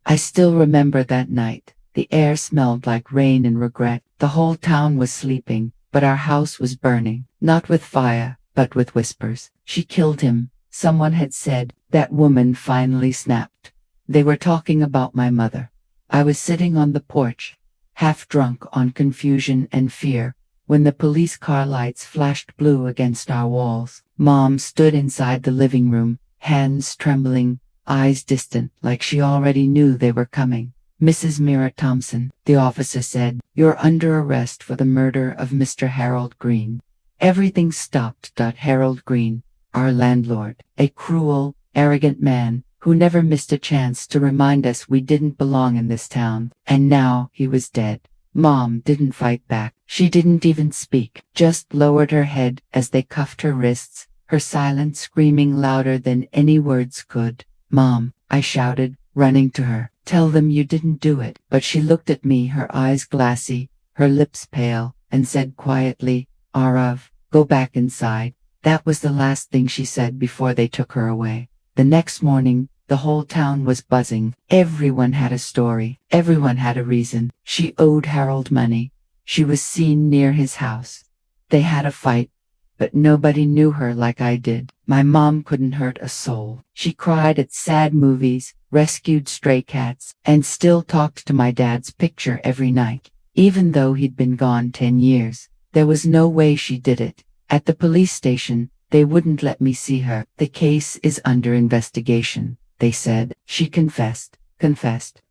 I still remember that night. The air smelled like rain and regret. The whole town was sleeping, but our house was burning, not with fire, but with whispers. She killed him, someone had said. That woman finally snapped. They were talking about my mother. I was sitting on the porch, half drunk on confusion and fear, when the police car lights flashed blue against our walls. Mom stood inside the living room, hands trembling, eyes distant, like she already knew they were coming. "Mrs. Mira Thompson," the officer said, "you're under arrest for the murder of Mr. Harold Green." Everything stopped. Harold Green, our landlord, a cruel, arrogant man who never missed a chance to remind us we didn't belong in this town, and now he was dead. Mom didn't fight back. She didn't even speak, just lowered her head as they cuffed her wrists, her silence screaming louder than any words could. "Mom," I shouted, running to her, "tell them you didn't do it." But she looked at me, her eyes glassy, her lips pale, and said quietly, "Arav, go back inside." That was the last thing she said before they took her away. The next morning, the whole town was buzzing. Everyone had a story. Everyone had a reason. She owed Harold money. She was seen near his house. They had a fight, but nobody knew her like I did. My mom couldn't hurt a soul. She cried at sad movies, rescued stray cats, and still talked to my dad's picture every night. Even though he'd been gone 10 years, there was no way she did it. At the police station, they wouldn't let me see her. "The case is under investigation," they said. She confessed.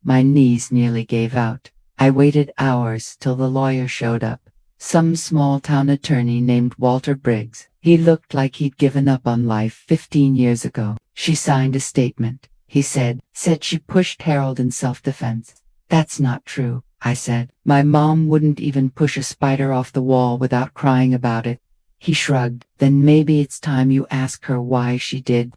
My knees nearly gave out. I waited hours till the lawyer showed up. Some small-town attorney named Walter Briggs. He looked like he'd given up on life 15 years ago. She signed a statement. He said she pushed Harold in self-defense. "That's not true," I said. "My mom wouldn't even push a spider off the wall without crying about it." He shrugged. "Then maybe it's time you ask her why she did."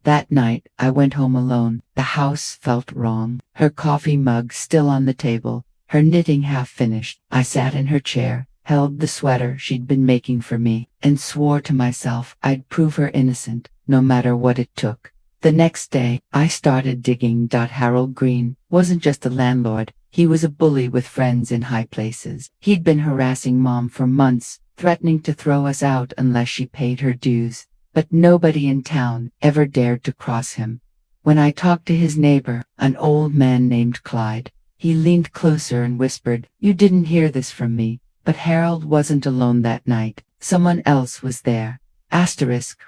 That night, I went home alone. The house felt wrong. Her coffee mug still on the table, her knitting half finished. I sat in her chair, held the sweater she'd been making for me, and swore to myself I'd prove her innocent, no matter what it took. The next day, I started digging. Harold Green wasn't just a landlord. He was a bully with friends in high places. He'd been harassing Mom for months, threatening to throw us out unless she paid her dues. But nobody in town ever dared to cross him. When I talked to his neighbor, an old man named Clyde, he leaned closer and whispered, "You didn't hear this from me, but Harold wasn't alone that night. Someone else was there."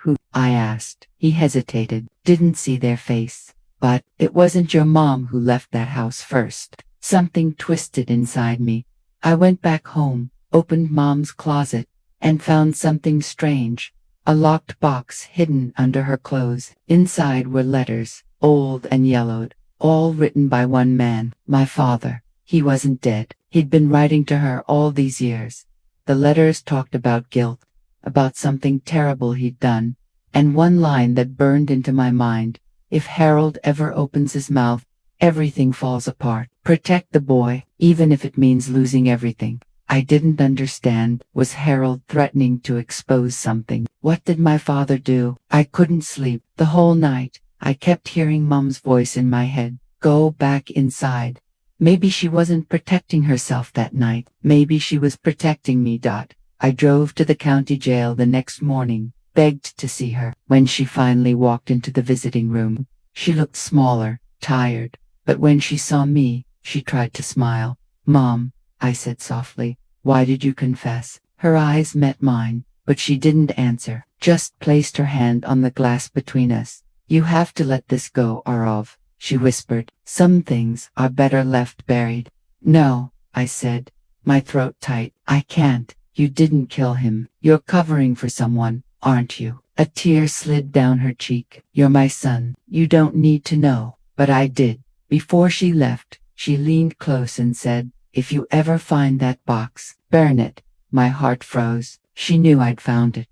Who? I asked. He hesitated, didn't see their face. "But it wasn't your mom who left that house first." Something twisted inside me. I went back home, opened Mom's closet, and found something strange. A locked box hidden under her clothes. Inside were letters, old and yellowed, all written by one man, my father. He wasn't dead. He'd been writing to her all these years. The letters talked about guilt, about something terrible he'd done, and one line that burned into my mind: "If Harold ever opens his mouth, everything falls apart. Protect the boy, even if it means losing everything." I didn't understand. Was Harold threatening to expose something? What did my father do? I couldn't sleep. The whole night, I kept hearing Mom's voice in my head. "Go back inside." Maybe she wasn't protecting herself that night. Maybe she was protecting me. I drove to the county jail the next morning, begged to see her. When she finally walked into the visiting room, she looked smaller, tired, but when she saw me, she tried to smile. "Mom," I said softly, "why did you confess?" Her eyes met mine, but she didn't answer, just placed her hand on the glass between us. "You have to let this go, Arav," she whispered. "Some things are better left buried." "No," I said, my throat tight. "I can't. You didn't kill him. You're covering for someone, aren't you?" A tear slid down her cheek. "You're my son. You don't need to know." But I did. Before she left, she leaned close and said, "If you ever find that box, burn it." My heart froze. She knew I'd found it.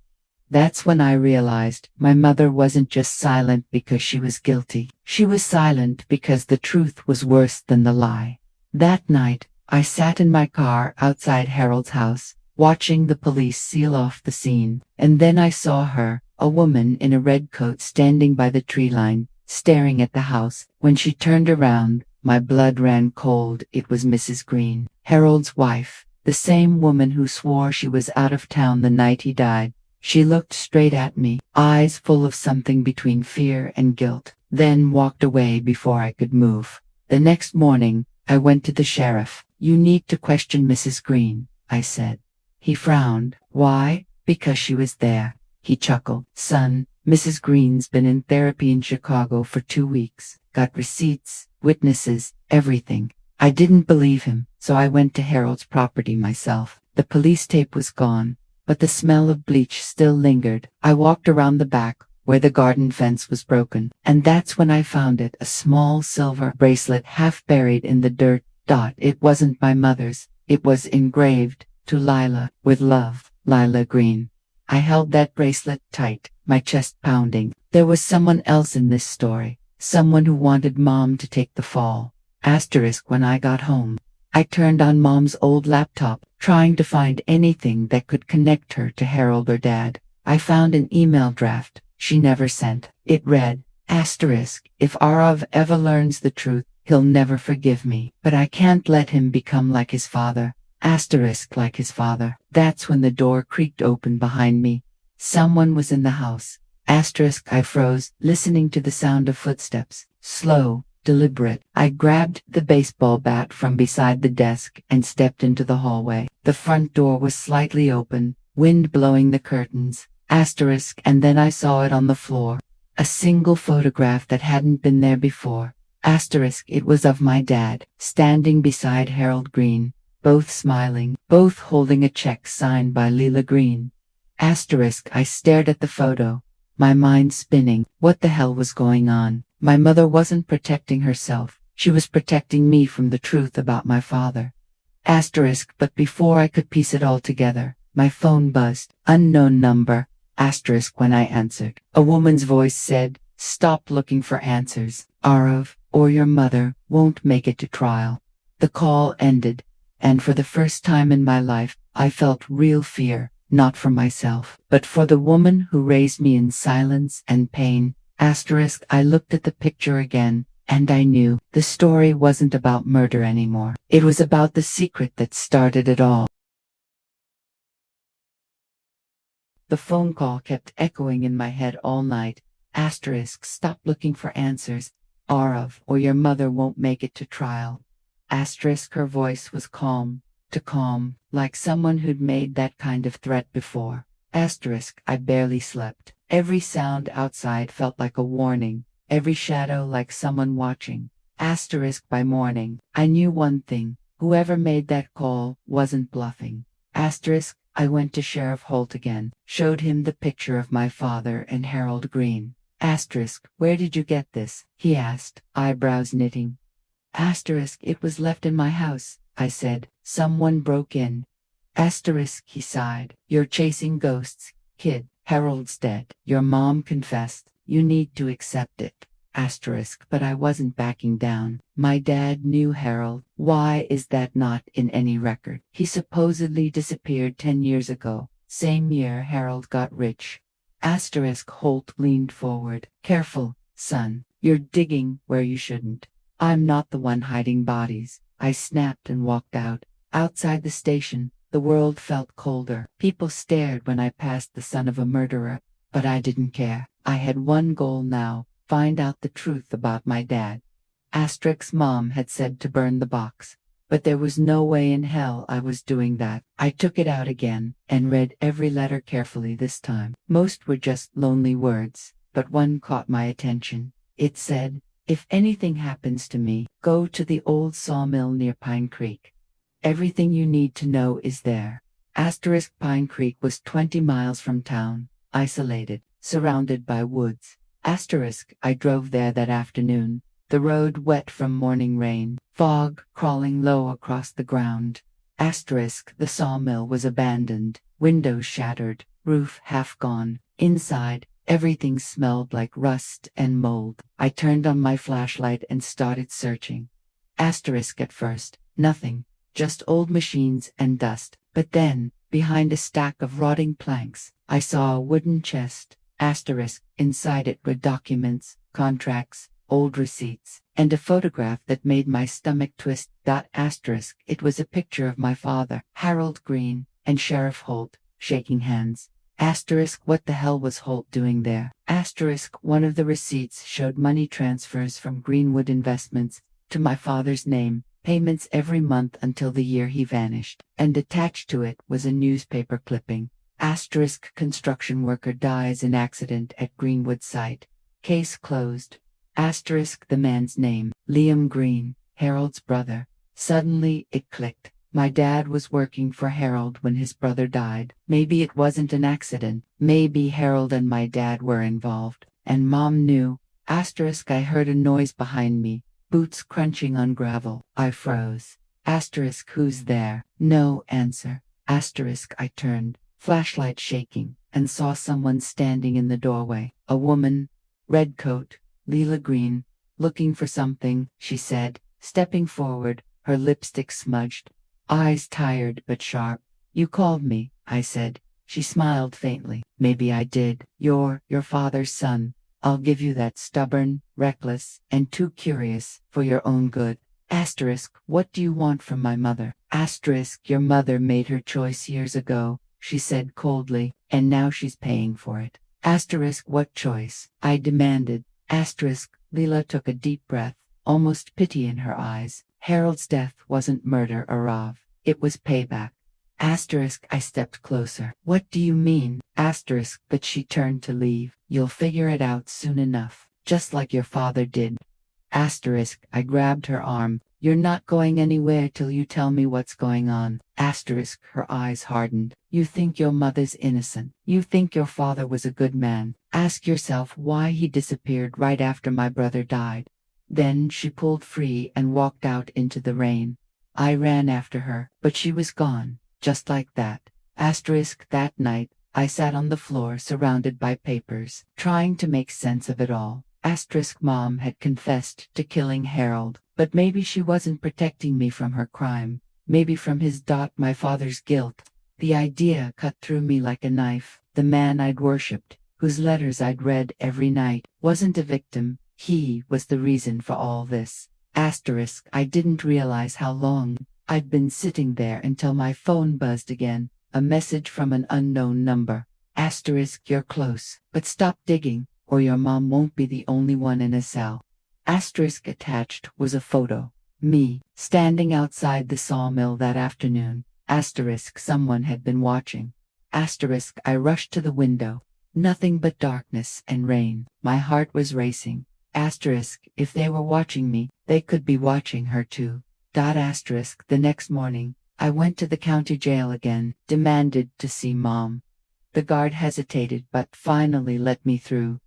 That's when I realized my mother wasn't just silent because she was guilty. She was silent because the truth was worse than the lie. That night, I sat in my car outside Harold's house, watching the police seal off the scene, and then I saw her, a woman in a red coat standing by the tree line, staring at the house. When she turned around, My blood ran cold. It was Mrs. Green, Harold's wife, the same woman who swore she was out of town the night he died. She looked straight at me, eyes full of something between fear and guilt, then walked away before I could move. The next morning, I went to the sheriff. "You need to question Mrs. Green," I said. He frowned. "Why?" "Because she was there." He chuckled. "Son, Mrs. Green's been in therapy in Chicago for 2 weeks. Got receipts, witnesses, everything." I didn't believe him, so I went to Harold's property myself. The police tape was gone, but the smell of bleach still lingered. I walked around the back, where the garden fence was broken, and that's when I found it, a small silver bracelet half buried in the dirt. It wasn't my mother's. It was engraved, "To Lila, with love, Lila Green." I held that bracelet tight, my chest pounding. There was someone else in this story, someone who wanted Mom to take the fall. When I got home, I turned on Mom's old laptop, trying to find anything that could connect her to Harold or Dad. I found an email draft she never sent. It read, "If Arav ever learns the truth, he'll never forgive me, but I can't let him become like his father. Like his father." That's when the door creaked open behind me. Someone was in the house. I froze, listening to the sound of footsteps. Slow, deliberate. I grabbed the baseball bat from beside the desk and stepped into the hallway. The front door was slightly open, wind blowing the curtains. And then I saw it on the floor. A single photograph that hadn't been there before. It was of my dad, standing beside Harold Green, both smiling, both holding a check signed by Lila Green. I stared at the photo, my mind spinning. What the hell was going on? My mother wasn't protecting herself. She was protecting me from the truth about my father. But before I could piece it all together, my phone buzzed. Unknown number. When I answered, a woman's voice said, "Stop looking for answers. Arav, or your mother, won't make it to trial." The call ended, and for the first time in my life, I felt real fear, not for myself, but for the woman who raised me in silence and pain. I looked at the picture again, and I knew the story wasn't about murder anymore. It was about the secret that started it all. The phone call kept echoing in my head all night. Stop looking for answers. Arav, or your mother won't make it to trial. Her voice was calm, too calm, like someone who'd made that kind of threat before. I barely slept. Every sound outside felt like a warning, every shadow like someone watching. By morning, I knew one thing, whoever made that call wasn't bluffing. I went to Sheriff Holt again, showed him the picture of my father and Harold Green. Where did you get this? He asked, eyebrows knitting. It was left in my house, I said. Someone broke in. He sighed. You're chasing ghosts, kid. Harold's dead. Your mom confessed. You need to accept it. But I wasn't backing down. My dad knew Harold. Why is that not in any record? He supposedly disappeared 10 years ago. Same year Harold got rich. Holt leaned forward. Careful, son. You're digging where you shouldn't. I'm not the one hiding bodies. I snapped and walked out. Outside the station, the world felt colder. People stared when I passed the son of a murderer, but I didn't care. I had one goal now. Find out the truth about my dad. Mom had said to burn the box, but there was no way in hell I was doing that. I took it out again, and read every letter carefully this time. Most were just lonely words, but one caught my attention. It said, "If anything happens to me, go to the old sawmill near Pine Creek. Everything you need to know is there." Pine Creek was 20 miles from town, isolated, surrounded by woods. I drove there that afternoon, the road wet from morning rain, fog crawling low across the ground. The sawmill was abandoned, windows shattered, roof half gone. Inside, everything smelled like rust and mold. I turned on my flashlight and started searching. At first, nothing, just old machines and dust. But then, behind a stack of rotting planks, I saw a wooden chest. Inside it were documents, contracts, old receipts. and a photograph that made my stomach twist. Asterisk. It was a picture of my father, Harold Green, and Sheriff Holt, shaking hands. Asterisk. What the hell was Holt doing there? Asterisk. One of the receipts showed money transfers from Greenwood Investments to my father's name, payments every month until the year he vanished, and attached to it was a newspaper clipping. Asterisk. Construction worker dies in accident at Greenwood site. Case closed. Asterisk. The man's name, Liam Green, Harold's brother. Suddenly it clicked. My dad was working for Harold when his brother died. Maybe it wasn't an accident. Maybe Harold and my dad were involved. And Mom knew. Asterisk. I heard a noise behind me. Boots crunching on gravel. I froze. Asterisk. Who's there? No answer. Asterisk. I turned, flashlight shaking, and saw someone standing in the doorway. A woman, red coat, Leela Green. Looking for something, she said, stepping forward, her lipstick smudged, eyes tired but sharp. You called me, I said. She smiled faintly. Maybe I did. You're your father's son. I'll give you that. Stubborn, reckless, and too curious for your own good. Asterisk. What do you want from my mother? Asterisk. Your mother made her choice years ago, she said coldly, and now she's paying for it. Asterisk. What choice? I demanded. Asterisk. Leela took a deep breath, almost pity in her eyes. Harold's death wasn't murder, Arav. It was payback. Asterisk. I stepped closer. What do you mean? Asterisk. But she turned to leave. You'll figure it out soon enough, just like your father did. Asterisk. I grabbed her arm. You're not going anywhere till you tell me what's going on. Asterisk. Her eyes hardened. You think your mother's innocent. You think your father was a good man. Ask yourself why he disappeared right after my brother died. Then she pulled free and walked out into the rain. I ran after her, but she was gone, just like that. Asterisk. That night, I sat on the floor surrounded by papers, trying to make sense of it all. Asterisk. Mom had confessed to killing Harold, but maybe she wasn't protecting me from her crime, maybe from his. My father's guilt. The idea cut through me like a knife. The man I'd worshipped, whose letters I'd read every night, wasn't a victim. He was the reason for all this. Asterisk. I didn't realize how long I'd been sitting there until my phone buzzed again, a message from an unknown number. Asterisk. You're close, but stop digging, or your mom won't be the only one in a cell. Asterisk. Attached was a photo. Me, standing outside the sawmill that afternoon. Asterisk. Someone had been watching. Asterisk. I rushed to the window. Nothing but darkness and rain. My heart was racing. Asterisk. If they were watching me, they could be watching her too. Asterisk. The next morning, I went to the county jail again, demanded to see Mom. The guard hesitated but finally let me through.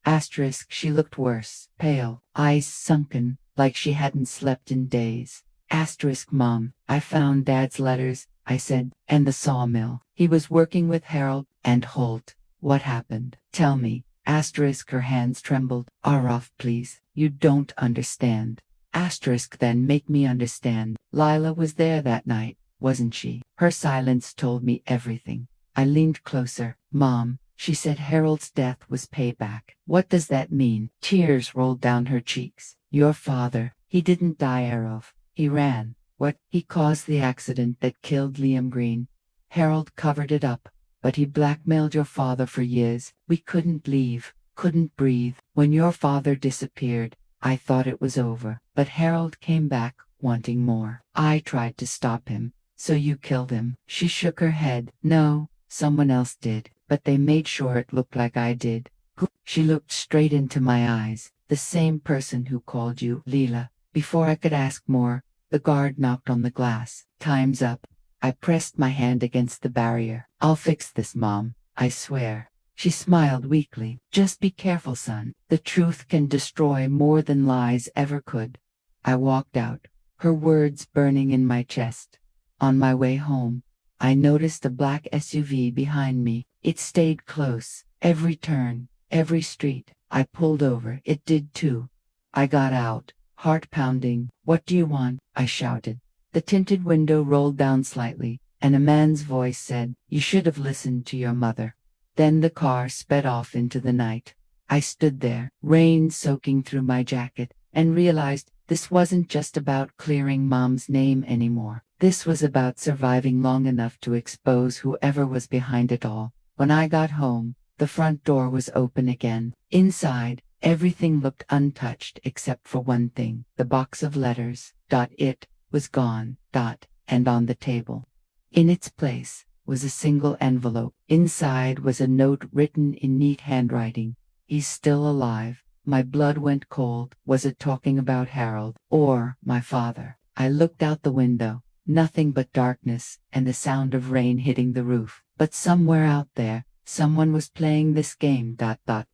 Asterisk. She looked worse, pale, eyes sunken, like she hadn't slept in days. Asterisk. Mom, I found Dad's letters, I said, and the sawmill. He was working with Harold and Holt. What happened? Tell me. Asterisk. Her hands trembled. Arav, please. You don't understand. Asterisk. Then make me understand. Lila was there that night, wasn't she? Her silence told me everything. I leaned closer. Mom, she said Harold's death was payback. What does that mean? Tears rolled down her cheeks. Your father, he didn't die, Arav. He ran. What? He caused the accident that killed Liam Green. Harold covered it up. But he blackmailed your father for years. We couldn't leave, couldn't breathe. When your father disappeared, I thought it was over. But Harold came back, wanting more. I tried to stop him. So you killed him. She shook her head. No, someone else did. But they made sure it looked like I did. Who? She looked straight into my eyes. The same person who called you, Leela. Before I could ask more, the guard knocked on the glass. Time's up. I pressed my hand against the barrier. I'll fix this, Mom. I swear. She smiled weakly. Just be careful, son. The truth can destroy more than lies ever could. I walked out, her words burning in my chest. On my way home, I noticed a black SUV behind me. It stayed close. Every turn, every street. I pulled over. It did too. I got out, heart pounding. What do you want? I shouted. The tinted window rolled down slightly, and a man's voice said, You should have listened to your mother. Then the car sped off into the night. I stood there, rain soaking through my jacket, and realized this wasn't just about clearing Mom's name anymore. This was about surviving long enough to expose whoever was behind it all. When I got home, the front door was open again. Inside, everything looked untouched except for one thing. The box of letters. It was gone. And on the table, in its place, was a single envelope. Inside was a note written in neat handwriting. He's still alive. My blood went cold. Was it talking about Harold or my father? I looked out the window. Nothing but darkness and the sound of rain hitting the roof. But somewhere out there, someone was playing this game.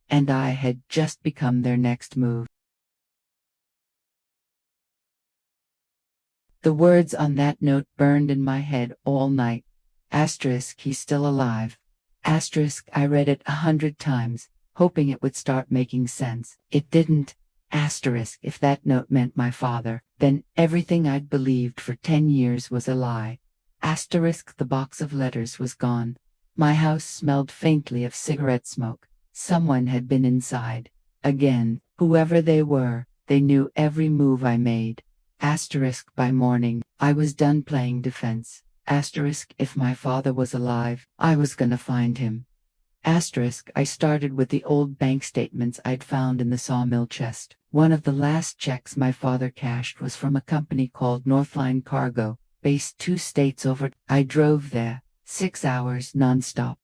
And I had just become their next move. The words on that note burned in my head all night. Asterisk, he's still alive. Asterisk, I read it 100 times, hoping it would start making sense. It didn't. Asterisk, if that note meant my father, then everything I'd believed for 10 years was a lie. Asterisk, the box of letters was gone. My house smelled faintly of cigarette smoke. Someone had been inside. Again, whoever they were, they knew every move I made. Asterisk, by morning, I was done playing defense. Asterisk, if my father was alive, I was gonna find him. Asterisk, I started with the old bank statements I'd found in the sawmill chest. One of the last checks my father cashed was from a company called Northline Cargo, based 2 states over. I drove there, 6 hours nonstop.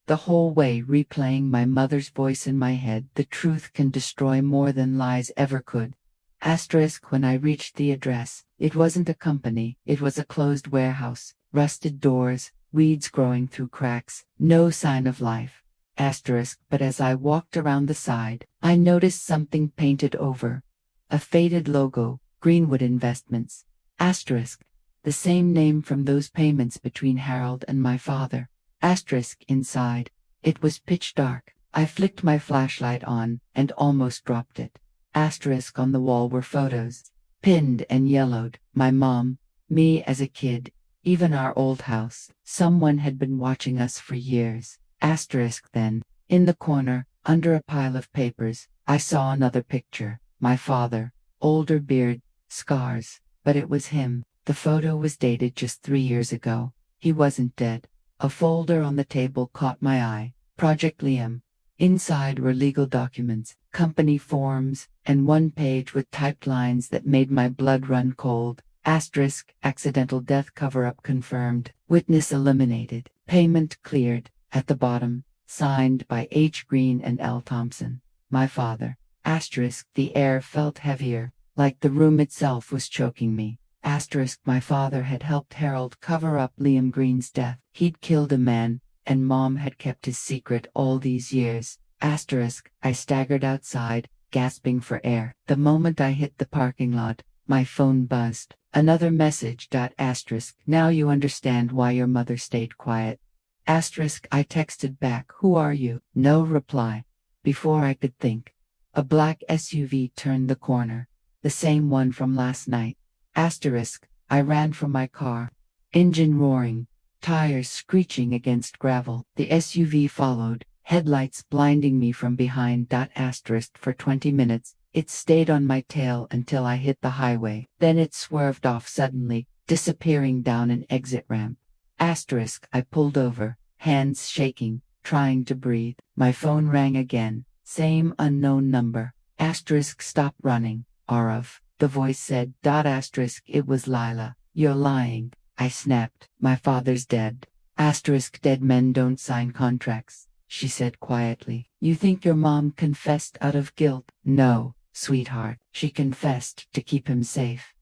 The whole way replaying my mother's voice in my head. The truth can destroy more than lies ever could. Asterisk, when I reached the address, it wasn't a company, it was a closed warehouse. Rusted doors, weeds growing through cracks, no sign of life. Asterisk, but as I walked around the side, I noticed something painted over. A faded logo, Greenwood Investments. Asterisk, the same name from those payments between Harold and my father. Asterisk, inside, it was pitch dark. I flicked my flashlight on and almost dropped it. Asterisk, on the wall were photos, pinned and yellowed. My mom, me as a kid, even our old house. Someone had been watching us for years. Asterisk, then, in the corner, under a pile of papers, I saw another picture. My father, older beard, scars, but it was him. The photo was dated just 3 years ago. He wasn't dead. A folder on the table caught my eye. Project Liam. Inside were legal documents, company forms, and one page with typed lines that made my blood run cold. Asterisk, accidental death cover-up confirmed, witness eliminated, payment cleared. At the bottom, signed by H. Green and L. Thompson, my father. Asterisk, the air felt heavier, like the room itself was choking me. Asterisk, my father had helped Harold cover up Liam Green's death. He'd killed a man, and Mom had kept his secret all these years. Asterisk, I staggered outside, gasping for air. The moment I hit the parking lot, my phone buzzed. Another message. Asterisk, now you understand why your mother stayed quiet. Asterisk, I texted back, who are you? No reply. Before I could think, a black SUV turned the corner, the same one from last night. Asterisk, I ran from my car, engine roaring, tires screeching against gravel. The SUV followed, headlights blinding me from behind. Asterisk, for 20 minutes, it stayed on my tail until I hit the highway. Then it swerved off suddenly, disappearing down an exit ramp. Asterisk, I pulled over, hands shaking, trying to breathe. My phone rang again, same unknown number. Asterisk, stop running, Arav, the voice said. Asterisk, it was Lila. You're lying. I snapped. My father's dead. Asterisk, dead men don't sign contracts, she said quietly. You think your mom confessed out of guilt? No, sweetheart, she confessed to keep him safe.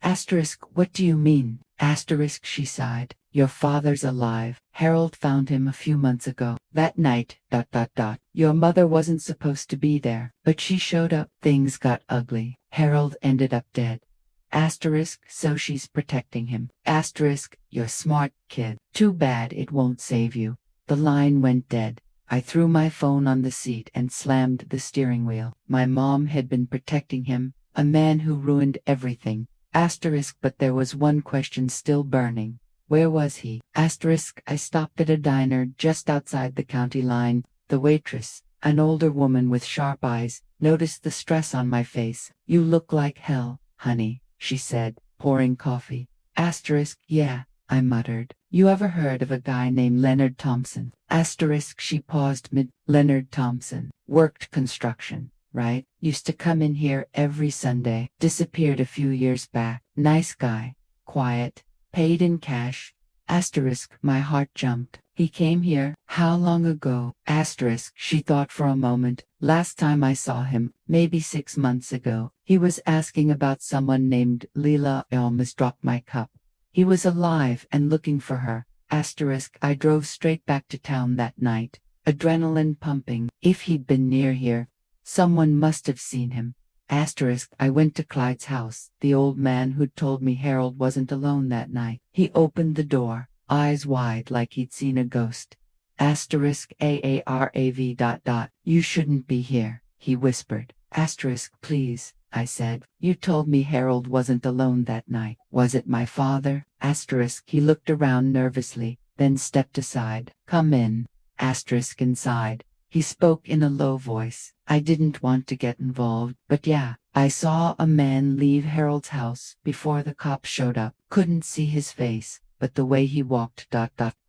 Asterisk, what do you mean? Asterisk, she sighed. Your father's alive. Harold found him a few months ago. That night, your mother wasn't supposed to be there, but she showed up. Things got ugly. Harold ended up dead. Asterisk, so she's protecting him. Asterisk, you're smart, kid. Too bad it won't save you. The line went dead. I threw my phone on the seat and slammed the steering wheel. My mom had been protecting him, a man who ruined everything. Asterisk, but there was one question still burning. Where was he? Asterisk, I stopped at a diner just outside the county line. The waitress, an older woman with sharp eyes, noticed the stress on my face. You look like hell, honey, she said, pouring coffee. Asterisk, yeah, I muttered. You ever heard of a guy named Leonard Thompson? Asterisk, she paused mid. Leonard Thompson. Worked construction, right? Used to come in here every Sunday. Disappeared a few years back. Nice guy. Quiet. Paid in cash. Asterisk, my heart jumped. He came here. How long ago? Asterisk, she thought for a moment. Last time I saw him, maybe 6 months ago. He was asking about someone named Leela. I almost dropped my cup. He was alive and looking for her. Asterisk, I drove straight back to town that night. Adrenaline pumping. If he'd been near here, someone must have seen him. Asterisk, I went to Clyde's house, the old man who'd told me Harold wasn't alone that night. He opened the door, eyes wide like he'd seen a ghost. Asterisk AARAV. You shouldn't be here, he whispered. Asterisk, please, I said. You told me Harold wasn't alone that night. Was it my father? Asterisk, he looked around nervously, then stepped aside. Come in. Asterisk inside. He spoke in a low voice. I didn't want to get involved, but yeah, I saw a man leave Harold's house before the cops showed up. Couldn't see his face, but the way he walked.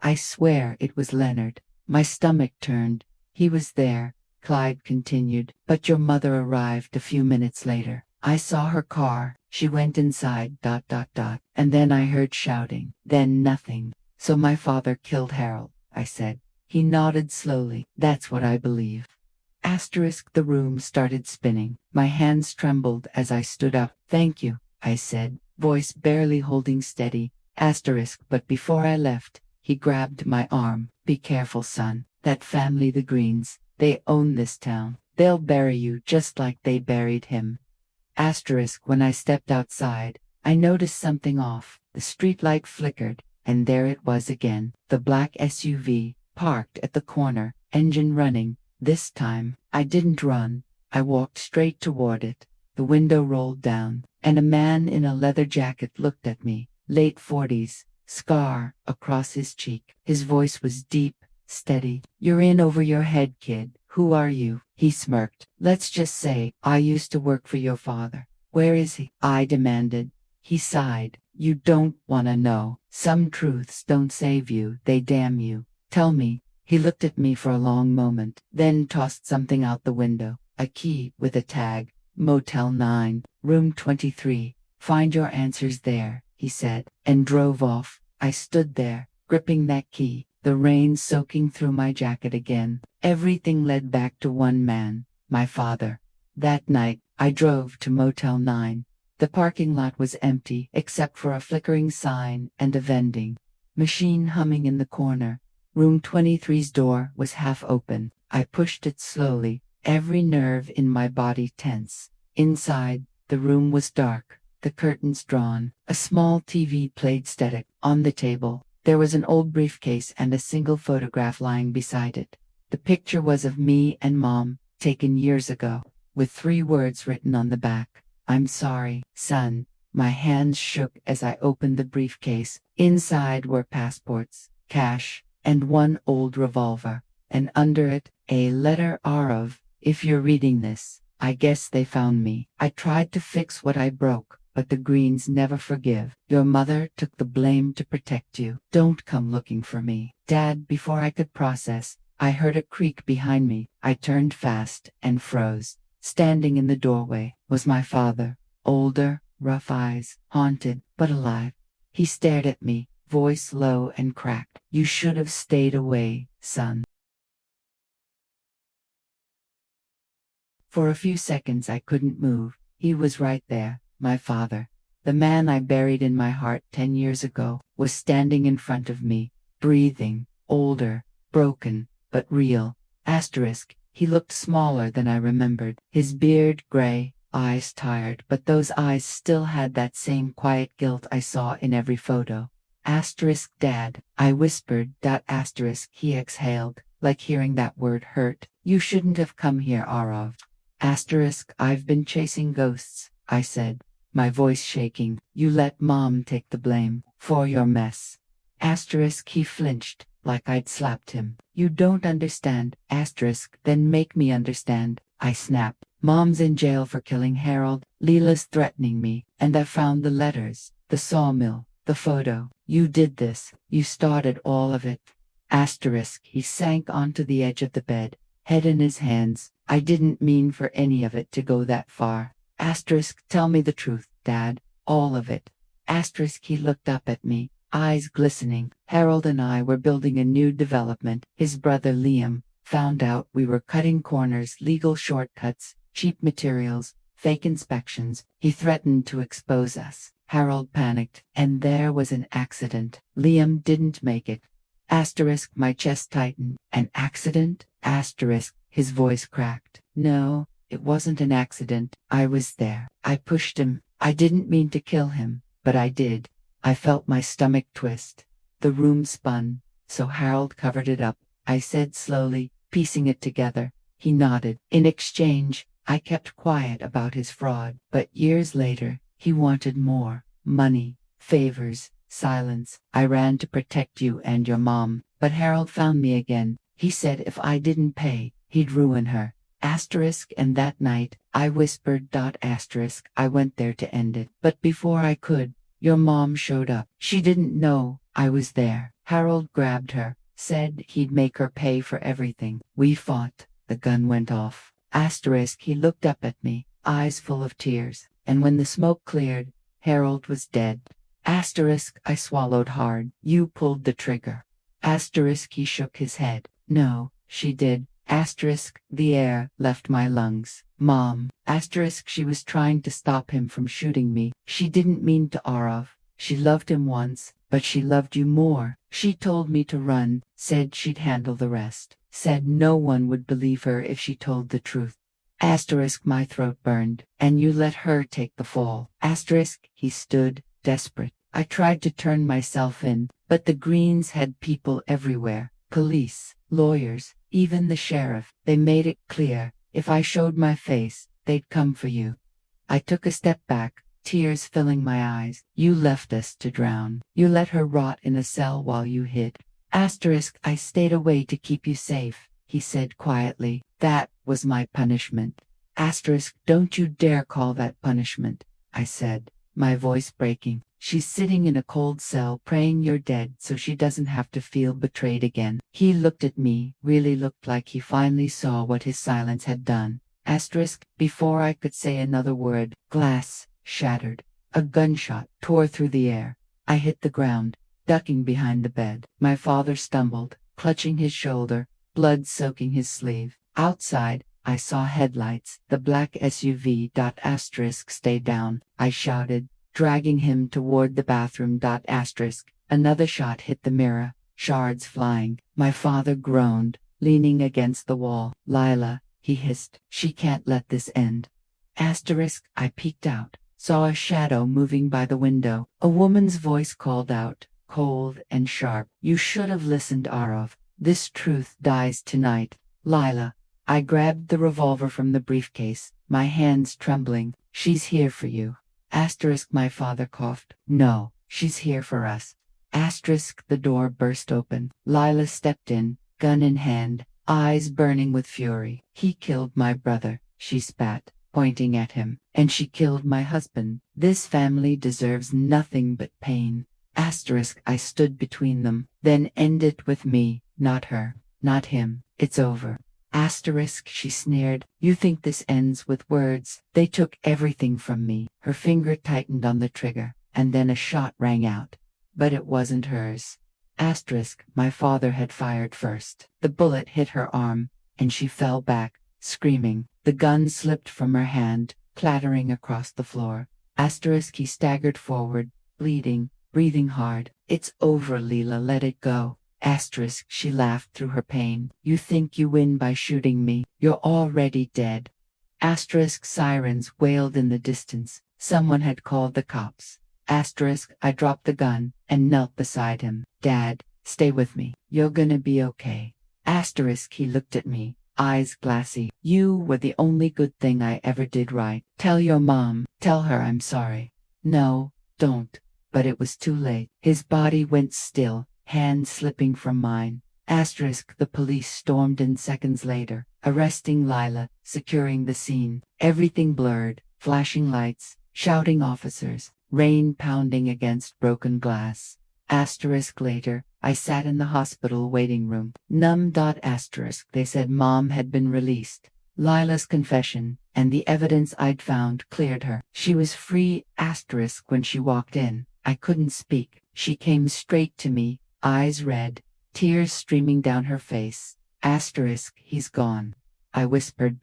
I swear it was Leonard. My stomach turned. He was there, Clyde continued, but your mother arrived a few minutes later. I saw her car. She went inside. And then I heard shouting. Then nothing. So my father killed Harold, I said. He nodded slowly. That's what I believe. Asterisk, the room started spinning. My hands trembled as I stood up. Thank you, I said, voice barely holding steady. Asterisk, but before I left, he grabbed my arm. Be careful, son. That family, the Greens, they own this town. They'll bury you just like they buried him. Asterisk, when I stepped outside, I noticed something off. The streetlight flickered, and there it was again. The black SUV, parked at the corner, engine running. This time, I didn't run. I walked straight toward it. The window rolled down, and a man in a leather jacket looked at me. Late 40s, scar across his cheek. His voice was deep, steady. You're in over your head, kid. Who are you? He smirked. Let's just say, I used to work for your father. Where is he? I demanded. He sighed. You don't want to know. Some truths don't save you, they damn you. Tell me. He looked at me for a long moment, then tossed something out the window. A key with a tag. Motel 9, room 23. Find your answers there, he said, and drove off. I stood there, gripping that key, the rain soaking through my jacket again. Everything led back to one man, my father. That night, I drove to Motel 9. The parking lot was empty, except for a flickering sign and a vending machine humming in the corner. Room 23's door was half open. I pushed it slowly, every nerve in my body tense. Inside, the room was dark, the curtains drawn. A small TV played static. On the table, there was an old briefcase and a single photograph lying beside it. The picture was of me and Mom, taken years ago, with 3 words written on the back. I'm sorry, son. My hands shook as I opened the briefcase. Inside were passports, cash, and one old revolver, and under it, a letter R of, if you're reading this, I guess they found me. I tried to fix what I broke, but the Greens never forgive. Your mother took the blame to protect you. Don't come looking for me. Dad, before I could process, I heard a creak behind me. I turned fast and froze. Standing in the doorway was my father, older, rough eyes, haunted, but alive. He stared at me, voice low and cracked. You should have stayed away, son. For a few seconds I couldn't move. He was right there, my father. The man I buried in my heart 10 years ago was standing in front of me, breathing, older, broken, but real. Asterisk, he looked smaller than I remembered. His beard gray, eyes tired, but those eyes still had that same quiet guilt I saw in every photo. Asterisk, Dad, I whispered. Asterisk, he exhaled, like hearing that word hurt. You shouldn't have come here, Arav. Asterisk, I've been chasing ghosts, I said, my voice shaking. You let Mom take the blame for your mess. Asterisk, he flinched, like I'd slapped him. You don't understand. Asterisk, then make me understand, I snapped. Mom's in jail for killing Harold. Leela's threatening me. And I found the letters, the sawmill, the photo. You did this. You started all of it. Asterisk. He sank onto the edge of the bed, head in his hands. I didn't mean for any of it to go that far. Asterisk. Tell me the truth, Dad. All of it. Asterisk. He looked up at me, eyes glistening. Harold and I were building a new development. His brother Liam found out we were cutting corners, legal shortcuts, cheap materials, fake inspections. He threatened to expose us. Harold panicked, and there was an accident. Liam didn't make it. Asterisk. My chest tightened. An accident? Asterisk. His voice cracked. No, it wasn't an accident. I was there. I pushed him. I didn't mean to kill him, but I did. I felt my stomach twist. The room spun, so Harold covered it up. I said slowly, piecing it together. He nodded. In exchange, I kept quiet about his fraud. But years later, he wanted more. Money, favors, silence. I ran to protect you and your mom. But Harold found me again. He said if I didn't pay, he'd ruin her. Asterisk. And that night, I whispered. Asterisk. I went there to end it. But before I could, your mom showed up. She didn't know I was there. Harold grabbed her, said he'd make her pay for everything. We fought. The gun went off. Asterisk. He looked up at me, eyes full of tears. And when the smoke cleared, Harold was dead. Asterisk. I swallowed hard. You pulled the trigger. Asterisk. He shook his head. No, she did. Asterisk. The air left my lungs. Mom. Asterisk. She was trying to stop him from shooting me. She didn't mean to. Arav. She loved him once, but she loved you more. She told me to run, said she'd handle the rest. Said no one would believe her if she told the truth. Asterisk. My throat burned. And you let her take the fall. Asterisk. He stood, desperate. I tried to turn myself in, but the Greens had people everywhere. Police, lawyers, even the sheriff. They made it clear, if I showed my face, they'd come for you. I took a step back, tears filling my eyes. You left us to drown. You let her rot in a cell while you hid. Asterisk. I stayed away to keep you safe, he said quietly. That was my punishment. Asterisk. Don't you dare call that punishment, I said, my voice breaking. She's sitting in a cold cell praying you're dead so she doesn't have to feel betrayed again. He looked at me, really looked like he finally saw what his silence had done. Asterisk. Before I could say another word, glass shattered. A gunshot tore through the air. I hit the ground, ducking behind the bed. My father stumbled, clutching his shoulder, blood soaking his sleeve. Outside, I saw headlights. The black SUV. Asterisk. Stay down, I shouted, dragging him toward the bathroom. Asterisk. Another shot hit the mirror, shards flying. My father groaned, leaning against the wall. Lila, he hissed, she can't let this end. Asterisk. I peeked out, saw a shadow moving by the window. A woman's voice called out, cold and sharp. You should have listened, Arav. This truth dies tonight. Lila. I grabbed the revolver from the briefcase, my hands trembling. She's here for you. Asterisk. My father coughed. No, she's here for us. Asterisk. The door burst open. Lila stepped in, gun in hand, eyes burning with fury. He killed my brother, she spat, pointing at him. And she killed my husband. This family deserves nothing but pain. Asterisk. I stood between them. Then end it with me, not her, not him. It's over. Asterisk. She sneered. You think this ends with words? They took everything from me. Her finger tightened on the trigger, and then a shot rang out. But it wasn't hers. Asterisk. My father had fired first. The bullet hit her arm, and she fell back, screaming. The gun slipped from her hand, clattering across the floor. Asterisk. He staggered forward, bleeding, breathing hard. It's over, Leela. Let it go. Asterisk. She laughed through her pain. You think you win by shooting me? You're already dead. Asterisk. Sirens wailed in the distance. Someone had called the cops. Asterisk. I dropped the gun and knelt beside him. Dad, stay with me. You're gonna be okay. Asterisk. He looked at me, eyes glassy. You were the only good thing I ever did right. Tell your mom. Tell her I'm sorry. No, don't. But it was too late. His body went still, hand slipping from mine. Asterisk. The police stormed in seconds later. arresting Lila, securing the scene. Everything blurred, flashing lights, shouting officers, rain pounding against broken glass. Later, I sat in the hospital waiting room. Numb. They said Mom had been released. Lila's confession, and the evidence I'd found, cleared her. She was free. When she walked in, I couldn't speak. She came straight to me, eyes red, tears streaming down her face. He's gone. I whispered.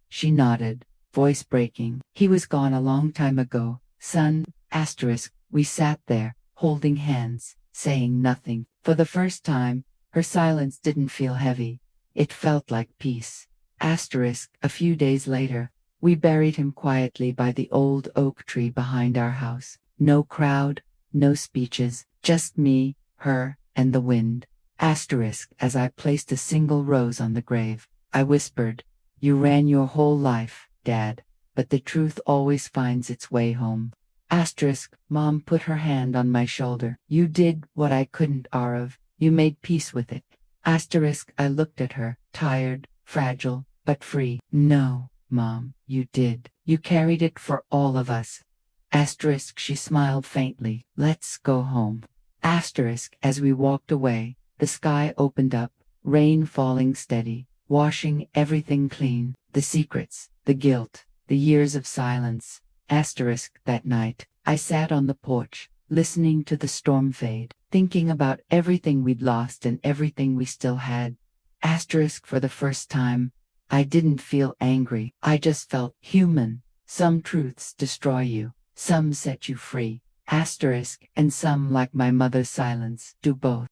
She nodded, voice breaking. He was gone a long time ago, son. We sat there, holding hands, saying nothing. For the first time, her silence didn't feel heavy. It felt like peace. A few days later, we buried him quietly by the old oak tree behind our house. No crowd, no speeches, just me, her, and the wind. As I placed a single rose on the grave, I whispered, "You ran your whole life, Dad, but the truth always finds its way home." Mom put her hand on my shoulder. "You did what I couldn't, Arav. You made peace with it." I looked at her, tired, fragile, but free. "No, Mom, you did. You carried it for all of us." She smiled faintly. "Let's go home." As we walked away, the sky opened up, rain falling steady, washing everything clean. The secrets, the guilt, the years of silence. That night, I sat on the porch, listening to the storm fade, thinking about everything we'd lost and everything we still had. For the first time, I didn't feel angry. I just felt human. Some truths destroy you, some set you free. And some, like my mother's silence, do both.